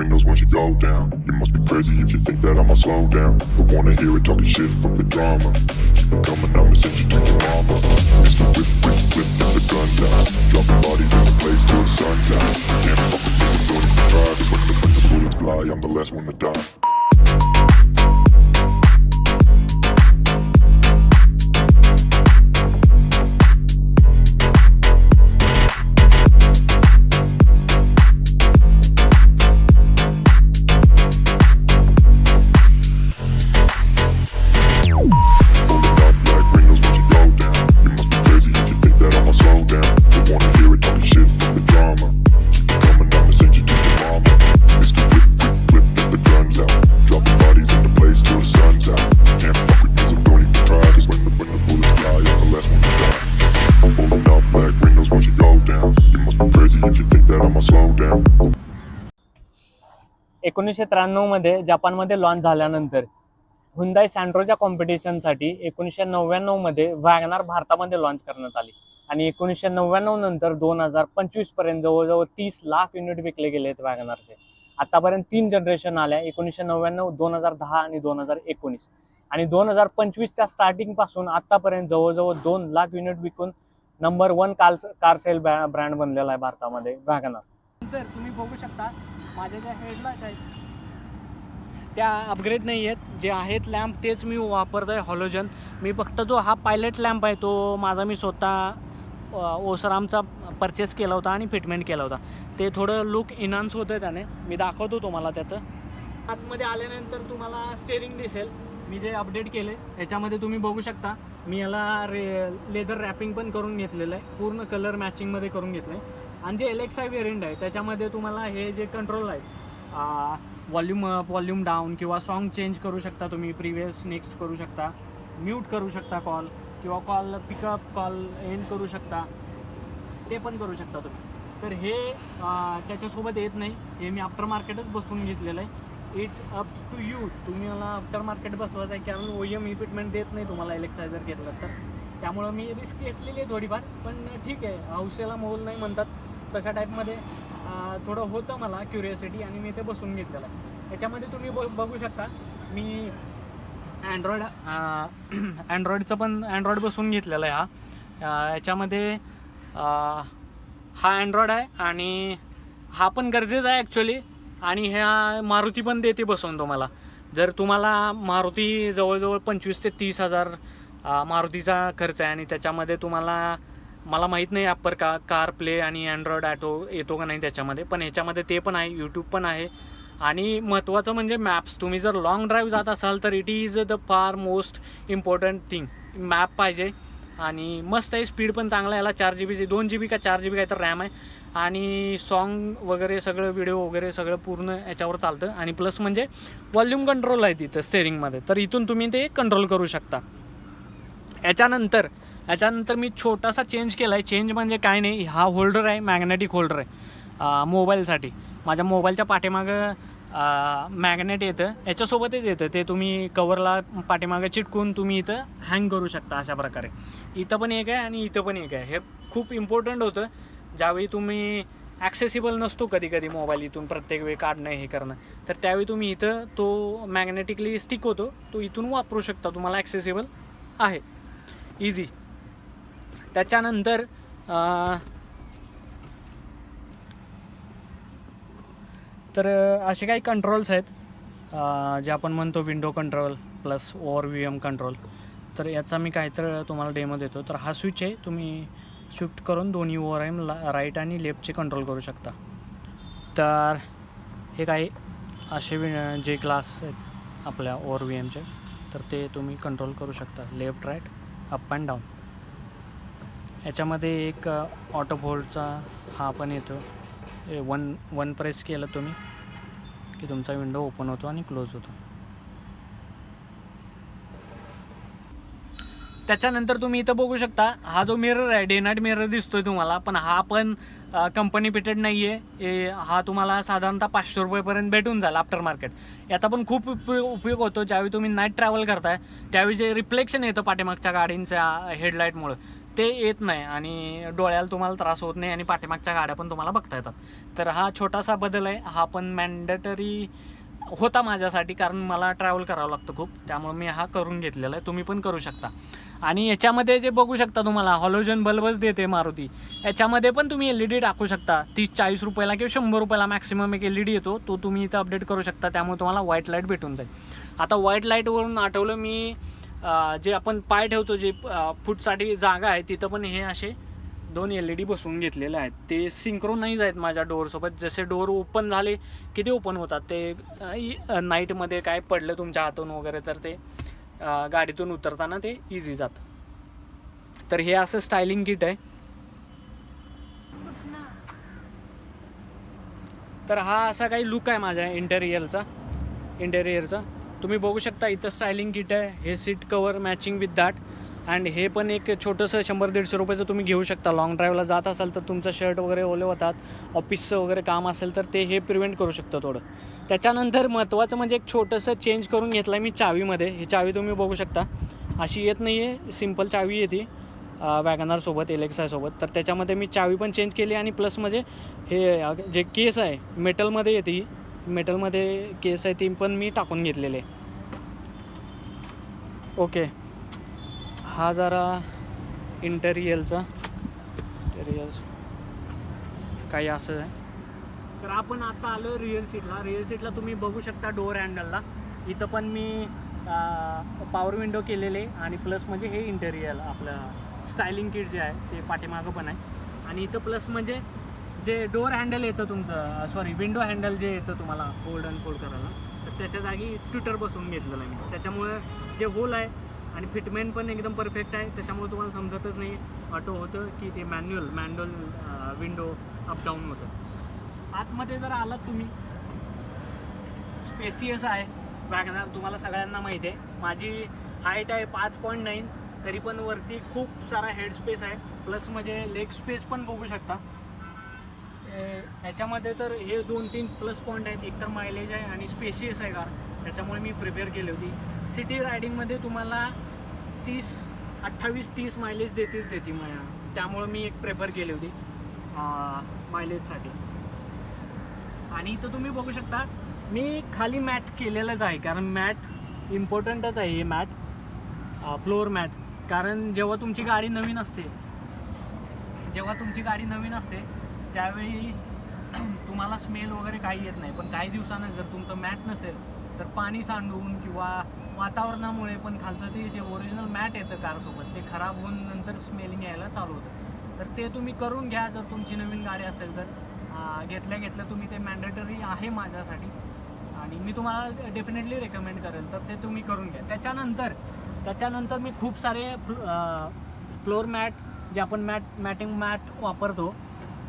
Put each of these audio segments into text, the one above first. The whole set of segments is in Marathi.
windows once you go down. You must be crazy if you think that I'ma slow down. Don't wanna hear it talking shit, fuck the drama. Keep it coming, I'ma send you to your mama. Mr. Whip, whip, whip, get the guns out. Dropping bodies in the place till the sun's out. Can't fuck with me, so don't even try. 'Cause when the bullets fly, I'm the last one to die. If you think that I'ma slow down. 1993 मध्ये जपानमध्ये लॉन्च झाल्यानंतर हुंदाई सँट्रोच्या कॉम्पिटिशनसाठी 1999 मध्ये वॅगनार भारतामध्ये लॉन्च करण्यात आली आणि 1999 नंतर 2025 पर्यंत जवळजवळ 30 लाख युनिट विकले गेले आहेत वॅगनारचे. आतापर्यंत 3 जनरेशन आल्या, 1999, 2010 आणि 2019. आणि 2025च्या स्टार्टिंग पासून आतापर्यंत जवळजवळ 2 लाख युनिट विकून नंबर 1 कार सेल ब्रँड बनलेला आहे भारतामध्ये वॅगनार. नंतर तुम्ही बघू शकता माझे ज्या हेडलाईट आहेत त्या अपग्रेड नाही आहेत, जे आहेत लॅम्प तेच मी वापरतो आहे हॉलोजन. मी फक्त जो हा पायलट लॅम्प आहे तो माझा मी स्वतः ओसरामचा परचेस केला होता आणि फिटमेंट केला होता. ते थोडं लुक इन्हान्स होतं त्याने. मी दाखवतो तुम्हाला त्याचं. आतमध्ये आल्यानंतर तुम्हाला स्टेअरिंग दिसेल. मी जे अपडेट केले याच्यामध्ये तुम्ही बघू शकता मी याला लेदर रॅपिंग पण करून घेतलेलं आहे, पूर्ण कलर मॅचिंगमध्ये करून घेतलं आहे. आणि जे LXI वेरियंट आहे त्याच्यामध्ये तुम्हाला हे जे कंट्रोल आहेत वॉल्यूम डाऊन किंवा सॉन्ग चेंज करू शकता तुम्ही, प्रिव्हियस नेक्स्ट करू शकता, म्यूट करू शकता कॉल किंवा कॉल पिकअप कॉल एंड करू शकता, ते पण करू शकता तुम्ही. तर हे त्याच्यासोबत येत नाही, हे मी आफ्टर मार्केटच बसवून घेतलेलं आहे. इट्स अप टू यू, तुम्ही मला आफ्टर मार्केट बसवायचं आहे कारण OEM इक्विपमेंट देत नाही तुम्हाला LXI जर घेतलं तर. त्यामुळं मी रिस्क घेतलेली आहे थोडीफार, पण ठीक आहे, हौसेला मोल नाही म्हणतात तशा टाईपमध्ये थोडं होतं मला क्युरियोसिटी आणि मी ते बसून घेतलेलं आहे. याच्यामध्ये तुम्ही बघू शकता मी अँड्रॉईडचं पण अँड्रॉईड बसून घेतलेलं आहे. याच्यामध्ये हा अँड्रॉईड आहे आणि हा पण गरजेचा आहे ॲक्च्युली. आणि ह्या मारुती पण देते बसवून तुम्हाला. जर तुम्हाला मारुती जवळजवळ 25 ते 30 हजार मारुतीचा खर्च आहे आणि त्याच्यामध्ये तुम्हाला, मला माहीत नाही ॲपर कार प्ले आणि अँड्रॉईड ॲटो येतो का नाही त्याच्यामध्ये, पण ह्याच्यामध्ये ते पण आहे, यूट्यूब पण आहे. आणि महत्त्वाचं म्हणजे मॅप्स. तुम्ही जर लाँग ड्राईव्ह जात असाल तर it is the far most important thing. Map पाहिजे आणि मस्त आहे, स्पीड पण चांगला आहे. याला 4 GB 2 GB का 4 GB काय तर रॅम आहे आणि सॉन्ग वगैरे सगळं, व्हिडिओ वगैरे सगळं पूर्ण याच्यावर चालतं. आणि प्लस म्हणजे वॉल्यूम कंट्रोल आहे तिथं स्टेअरिंगमध्ये, तर इथून तुम्ही ते कंट्रोल करू शकता. याच्यानंतर मी छोटासा चेंज केला आहे. चेंज म्हणजे काय नाही, हा होल्डर आहे, मॅग्नेटिक होल्डर आहे मोबाईलसाठी. माझ्या मोबाईलच्या पाठीमागं मॅग्नेट येतं, याच्यासोबतच येतं ते. तुम्ही कवरला पाठीमागं चिटकून तुम्ही इथं हँग करू शकता अशा प्रकारे. इथं पण एक आहे आणि इथं पण एक आहे. हे खूप इम्पॉर्टंट होतं ज्यावेळी तुम्ही ॲक्सेसिबल नसतो कधी कधी मोबाईल इथून प्रत्येक वेळी काढणं हे करणं, तर त्यावेळी तुम्ही इथं तो मॅग्नेटिकली स्टिक होतो, तो इथून वापरू शकता, तुम्हाला ॲक्सेसिबल आहे, इझी. त्याच्यानंतर तर असे काही कंट्रोल्स आहेत जे आपण म्हणतो window control plus ORVM control. तर याचा मी काय तर तुम्हाला डेमो देतो. तर हा स्विच आहे, तुम्ही शिफ्ट करून दोन्ही ORM राईट आणि लेफ्टचे कंट्रोल करू शकता. तर हे काही असे जे ग्लास आहेत आपल्या ORVMचे, तर ते तुम्ही कंट्रोल करू शकता, left right up and down. याच्यामध्ये एक ऑटो होल्डचा हा पण येतो. वन प्रेस केलं तुम्ही की तुमचा विंडो ओपन होतो आणि क्लोज होतो. त्याच्यानंतर तुम्ही इथं बघू शकता हा जो मिरर आहे, डे नाईट मिरर दिसतोय तुम्हाला, पण हा पण कंपनी फिटेड नाही आहे. हा तुम्हाला साधारणतः 500 रुपयेपर्यंत भेटून जाईल आफ्टर मार्केट. याचा पण खूप उपयोग होतो ज्यावेळी तुम्ही नाईट ट्रॅव्हल करताय त्यावेळी जे रिफ्लेक्शन येतं पाठीमागच्या गाडींच्या हेडलाईटमुळं, ते येत नाही आणि डोळ्याला तुम्हाला त्रास होत नाही आणि पाठीमागच्या गाड्या पण तुम्हाला बघता येतात. तर हा छोटासा बदल आहे. हा पण मॅन्डेटरी होता माझ्यासाठी, कारण मला ट्रॅव्हल करावं लागतं खूप, त्यामुळे मी हा करून घेतलेला आहे. तुम्ही पण करू शकता. आणि याच्यामध्ये जे बघू शकता तुम्हाला हॉलोजन बल्बच देते मारुती. याच्यामध्ये पण तुम्ही LED टाकू शकता. 30-40 रुपयाला किंवा 100 रुपयाला मॅक्सिमम एक LED येतो, तो तुम्ही इथं अपडेट करू शकता. त्यामुळे तुम्हाला व्हाईट लाईट भेटून जाईल. आता व्हाईट लाईटवरून आठवलं मी, जे आपण पाय ठेवतो, जे फूटसाठी जागा आहे, तिथं पण हे असे 2 LED बसवून घेतलेले आहेत. ते सिंक्रोनाइज आहेत माझ्या डोअरसोबत. जसे डोअर ओपन झाले की ते ओपन होतात. ते नाईटमध्ये काय पडलं तुमच्या हातून वगैरे तर ते गाडीतून उतरताना ते इझी जातं. तर हे असं स्टायलिंग किट आहे. तर हा असा काही लुक आहे माझ्या इंटेरियरचा. तुम्ही बघू शकता इथं स्टायलिंग किट आहे. हे seat cover matching with that. And हे पण एक छोटंसं 100-150 रुपयाचं तुम्ही घेऊ शकता. लॉंग ड्राईव्हला जात असाल तर तुमचं शर्ट वगैरे ओले होतात, ऑफिसचं वगैरे काम असेल तर ते हे प्रिव्हेंट करू शकतं थोडं. त्याच्यानंतर महत्त्वाचं म्हणजे एक छोटंसं चेंज करून घेतलं आहे मी चावीमध्ये. ही चावी तुम्ही बघू शकता अशी येत नाही आहे, सिम्पल चावी येते वॅगनारसोबत, एलेक्सासोबत. तर त्याच्यामध्ये मी चावी पण चेंज केली आणि प्लस म्हणजे हे जे केस आहे मेटलमध्ये येते, ही मेटलमध्ये केस आहे ती पण मी टाकून घेतलेले आहे. ओके, हा जरा इंटेरियर्स काही असं आहे. तर आपण आता आलो रिअर सीटला तुम्ही बघू शकता डोअर हँडलला इथं पण मी पॉवर विंडो केलेले आणि प्लस म्हणजे हे इंटेरियर आपलं स्टायलिंग किट जे आहे ते पाठीमागं पण आहे. आणि इथं प्लस म्हणजे जे डोअर हँडल येतं तुमचं, विंडो हँडल जे येतं तुम्हाला फोल्ड अनफोल्ड करायला, तर त्याच्या जागी ट्विटर बसवून घेतलेलं आहे मी. त्याच्यामुळे जे होल आहे आणि फिटमेंट पण एकदम परफेक्ट आहे. त्याच्यामुळे तुम्हाला समजतच नाही ऑटो होतं की ते मॅन्युअल विंडो अपडाऊन होतं. आतमध्ये जर आलात तुम्ही, स्पेसियस आहे वॅगनार, तुम्हाला सगळ्यांना माहिती आहे. माझी हाईट आहे 5.9, तरी पण वरती खूप सारा हेड स्पेस आहे. प्लस म्हणजे लेग स्पेस पण बघू शकता. याच्यामध्ये तर हे 2-3 प्लस पॉईंट आहेत. एक तर मायलेज आहे आणि स्पेसियस आहे कार, त्याच्यामुळे मी प्रिपेअर केली होती. सिटी रायडिंगमध्ये तुम्हाला 28-30 मायलेज देते त्यामुळं मी एक प्रेफर केली होती मायलेजसाठी. आणि इथं तुम्ही बघू शकता मी खाली मॅट केलेलंच आहे, कारण मॅट इम्पॉर्टंटच आहे. हे मॅट फ्लोअर मॅट, कारण जेव्हा तुमची गाडी नवीन असते त्यावेळी तुम्हाला स्मेल वगैरे काही येत नाही. पण काही दिवसानं जर तुमचं मॅट नसेल तर पाणी सांडून किंवा वातावरणामुळे पण खालचं ते जे ओरिजिनल मॅट येतं कारसोबत ते खराब होऊन नंतर स्मेलिंग यायला चालू होतं. तर ते तुम्ही करून घ्या जर तुमची नवीन गाडी असेल तर. घेतल्या तुम्ही ते मॅन्डेटरी आहे माझ्यासाठी आणि मी तुम्हाला डेफिनेटली रेकमेंड करेल, तर ते तुम्ही करून घ्या. त्याच्यानंतर मी खूप सारे फ्लोअर मॅट जे आपण मॅटिंग मॅट वापरतो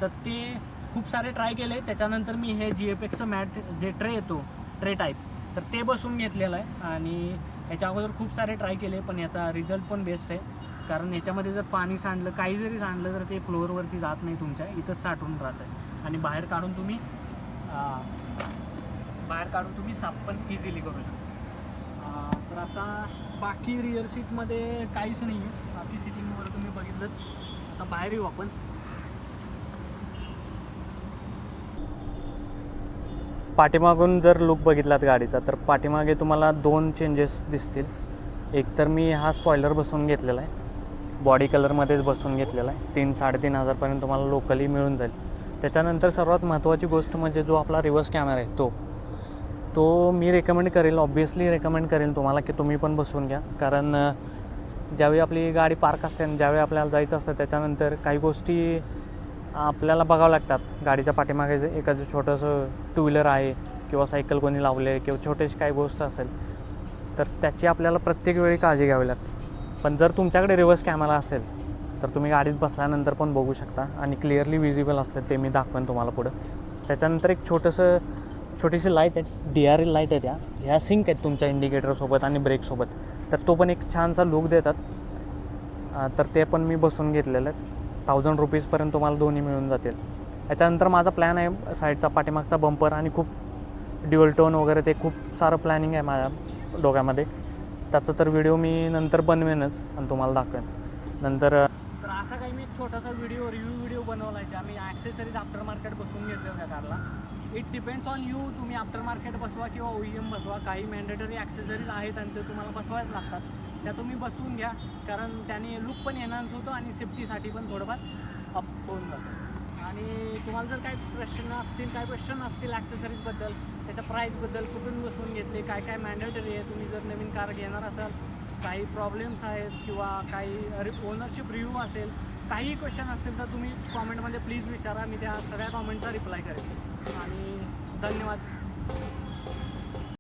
तर ते खूप सारे ट्राय केले. त्याच्यानंतर मी हे GFXचं मॅट जे ट्रे येतो ट्रे टाईप, तर ते बसवून घेतलेलं आहे. आणि याच्या अगोदर खूप सारे ट्राय केले पण याचा रिझल्ट पण बेस्ट आहे, कारण याच्यामध्ये जर पाणी सांडलं, काही जरी सांडलं तर ते फ्लोअरवरती जात नाही, तुमच्या इथंच साठून राहत आहे आणि बाहेर काढून तुम्ही साफ पण इझिली करू शकता. तर आता बाकी रिअर सीटमध्ये काहीच नाही आहे. बाकी सीटिंगवर तुम्ही बघितलं. आता बाहेर येऊ आपण. पाठीमागून जर लुक बघितलात गाडीचा तर पाठीमागे तुम्हाला 2 चेंजेस दिसतील. एक तर मी हा स्पॉयलर बसवून घेतलेला आहे, बॉडी कलरमध्येच बसवून घेतलेला आहे. 3-3.5 हजारपर्यंत तुम्हाला लोकली मिळून जाईल. त्याच्यानंतर सर्वात महत्त्वाची गोष्ट म्हणजे जो आपला रिव्हर्स कॅमेरा आहे तो मी ऑब्वियसली रेकमेंड करेन तुम्हाला की तुम्ही पण बसवून घ्या. कारण ज्यावेळी आपली गाडी पार्क असते आणि ज्यावेळी आपल्याला जायचं असतं त्याच्यानंतर काही गोष्टी आपल्याला बघावं लागतात. गाडीच्या पाठीमागे एखादं छोटंसं 2 व्हीलर आहे किंवा सायकल कोणी लावले किंवा छोटीशी काही गोष्ट असेल तर त्याची आपल्याला प्रत्येक वेळी काळजी घ्यावी लागते. पण जर तुमच्याकडे रिव्हर्स कॅमेरा असेल तर तुम्ही गाडीत बसल्यानंतर पण बघू शकता आणि क्लिअरली विजिबल असतं, ते मी दाखवेन तुम्हाला पुढं. त्याच्यानंतर एक छोटीशी लाईट आहे, DRL लाईट आहे, ह्या सिंक आहेत तुमच्या इंडिकेटरसोबत आणि ब्रेकसोबत, तर तो पण एक छानसा लुक देतात. तर ते पण मी बसून घेतलेलं आहेत. 1000 रुपीजपर्यंत तुम्हाला दोन्ही मिळून जातील. याच्यानंतर माझा प्लॅन आहे साईडचा पाठीमागचा बंपर आणि खूप ड्युअल टोन वगैरे, ते खूप सारं प्लॅनिंग आहे माझ्या डोक्यामध्ये. त्याचा तर व्हिडिओ मी नंतर बनवेनच आणि तुम्हाला दाखवेन नंतर. तर असा काही मी एक छोटासा रिव्ह्यू व्हिडिओ बनवला आहे ज्या मी ॲक्सेसरीज आफ्टर मार्केट बसवून घेतले त्या कारला. इट डिपेंड्स ऑन यू, तुम्ही आफ्टर मार्केट बसवा किंवा OEM बसवा. काही मॅन्डेटरी ॲक्सेसरीज आहेत आणि ते तुम्हाला बसवायच लागतात, त्या तुम्ही बसवून घ्या, कारण त्याने लुक पण एनहान्स होतो आणि सेफ्टीसाठी पण थोडंफार अप होऊन जातं. आणि तुम्हाला जर काही क्वेश्चन असतील ॲक्सेसरीजबद्दल, त्याच्या प्राईसबद्दल, कुठून बसवून घेतले, काय काय मॅन्डेटरी आहे, तुम्ही जर नवीन कार घेणार असाल, काही प्रॉब्लेम्स आहेत किंवा काही ओनरशिप रिव्ह्यू असेल, काही क्वेश्चन असतील तर तुम्ही कॉमेंटमध्ये प्लीज विचारा. मी त्या सगळ्या कॉमेंटचा रिप्लाय करेन. आणि धन्यवाद.